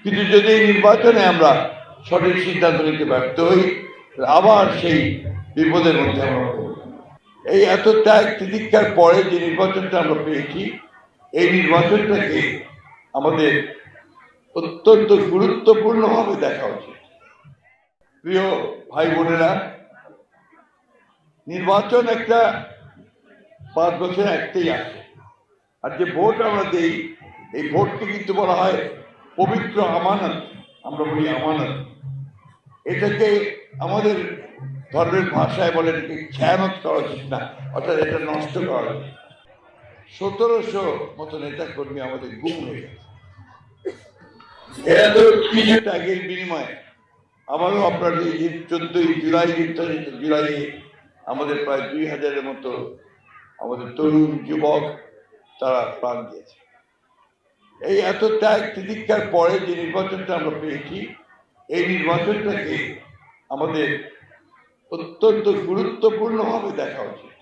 কিন্তু যদি এই নির্বাচনে আমরা সঠিক সিদ্ধান্ত নিতে ব্যর্থ হই, আবার সেই বিপদের মধ্যে আমরা পড়ব। এই এত ত্যাগ তিতিক্ষার পরে যে নির্বাচনটা আমরা পেয়েছি, এই নির্বাচনটাকে আমাদের অত্যন্ত গুরুত্বপূর্ণভাবে দেখা উচিত। প্রিয় ভাই বোনেরা, নির্বাচন একটা 5 বছরে একটাই আসে, আর যে ভোট আমরা দেই, এই ভোটকে কিন্তু বলা হয় পবিত্র আমানত। আমরা বলি আমানত। এটাকে আমাদের ধর্মের ভাষায় বলে এটাকে খেয়ানত করা উচিত না, অর্থাৎ এটা নষ্ট করা উচিত। 1700 মতো নেতা কর্মী আমাদের গুম হয়ে গেছে। এরা তো কিছু ত্যাগের বিনিময়ে আবারও আপনার এই 14ই জুলাই আমাদের প্রায় 2000-এর মতো আমাদের তরুণ যুবক তারা প্রাণ দিয়েছে। এই এত ত্যাগ তিতিক্ষার পরে যে নির্বাচনটা আমরা পেয়েছি, এই নির্বাচনটাকে আমাদের অত্যন্ত গুরুত্বপূর্ণভাবে দেখা উচিত।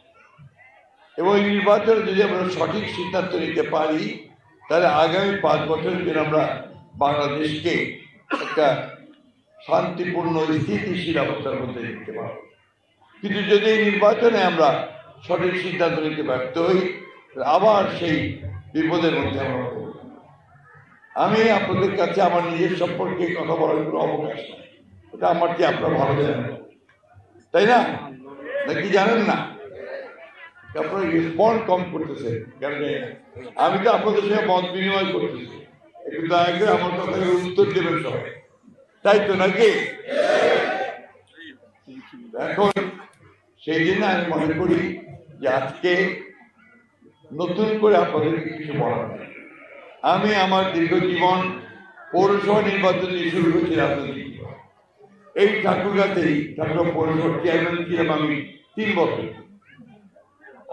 এবং এই নির্বাচনে যদি আমরা সঠিক সিদ্ধান্ত নিতে পারি, তাহলে আগামী 5 বছরের জন্য আমরা বাংলাদেশকে একটা শান্তিপূর্ণ স্থিতিশীল অবস্থার মধ্যে নিতে পারব। কিন্তু যদি এই নির্বাচনে আমরা সঠিক সিদ্ধান্ত নিতে ব্যর্থ হই, আবার সেই বিপদের মধ্যে আমরা পড়ব। আমি আপনাদের কাছে আমার নিজের সম্পর্কে কথা বলার কোনো অবকাশ নেই। এটা আমার কি আপনারা ভালো জানেন, তাই না? নাকি জানেন না? আপনারা রেসপন্ড কম করতেছেন কেন? আমি তো আপনাদের সঙ্গে মত বিনিময় করতেছি, একটু দয়া করে আমার কথার উত্তর দেবেন সবাই, তাই তো নাকি? এখন সেই জন্য আমি মনে করি যে আজকে নতুন করে আপনাদেরকে কিছু বলার নেই। আমি আমার দীর্ঘ জীবন পৌরসভা নির্বাচন দিয়ে শুরু করেছি রাজনীতি। এই ঠাকুরগাতেই ঠাকুর পৌরসভার চেয়ারম্যান ছিলাম আমি 3 বছর।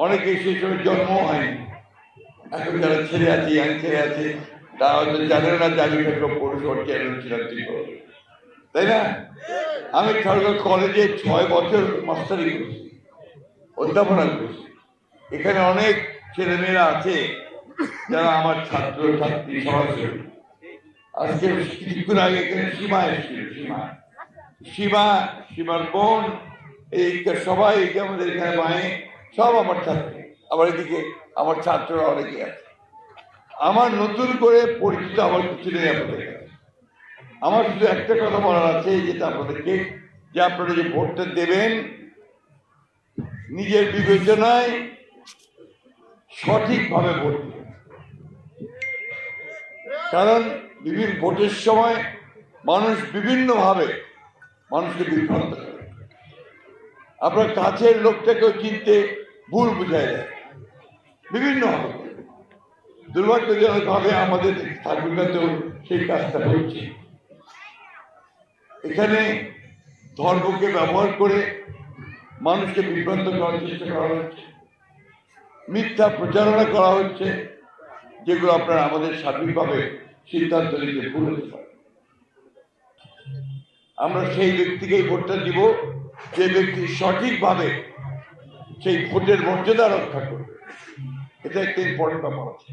অনেকে সেই সময় জন্ম হয়নি, এখন যারা ছেলে আছে, ইয়াং ছেলে আছে, তারা হয়তো জানেন না যে আমি ঠাকুর পৌরসভার চেয়ারম্যান ছিলাম 3 বছর, তাই না? আমি ঠাকুরগাঁও কলেজে 6 বছর মাস্টারি করেছি, অধ্যাপনা করেছি। এখানে অনেক ছেলেমেয়েরা আছে যারা আমার ছাত্র ছাত্রী সরাসরি। আজকে কিছুক্ষণ আগে এখানে সীমা এসেছিল, সীমার বোন, এই সবাই আমাদের এখানে মায়ে সব আমার ছাত্রী। আবার এদিকে আমার ছাত্ররা অনেকে আছে। আমার নতুন করে পরিচিত আমার কিছু নেই আপনাদের কাছে। আমার শুধু একটা কথা বলার আছে, যেটা আপনাদেরকে, যে আপনারা যে ভোটটা দেবেন নিজের বিবেচনায় সঠিকভাবে ভোট দেবেন। কারণ বিভিন্ন ভোটের সময় মানুষ বিভিন্নভাবে মানুষকে বিভ্রান্ত করে। আপনার কাছের লোকটাকেও চিনতে ভুল বুঝায় যায় বিভিন্নভাবে। দুর্ভাগ্যজনকভাবে আমাদের ঠাকুরগাতেও সেই কাজটা হচ্ছে। এখানে ধর্মকে ব্যবহার করে মানুষকে বিভ্রান্ত করার চেষ্টা করা হচ্ছে, মিথ্যা প্রচারণা করা হচ্ছে, যেগুলো আপনারা আমাদের স্বাধীনভাবে সিদ্ধান্ত নিতে ভুল হতে পারে। আমরা সেই ব্যক্তিকেই ভোটটা দিব যে ব্যক্তি সঠিকভাবে সেই ভোটের মর্যাদা রক্ষা করবে। এটা একটা ইম্পর্টেন্ট ব্যাপার আছে।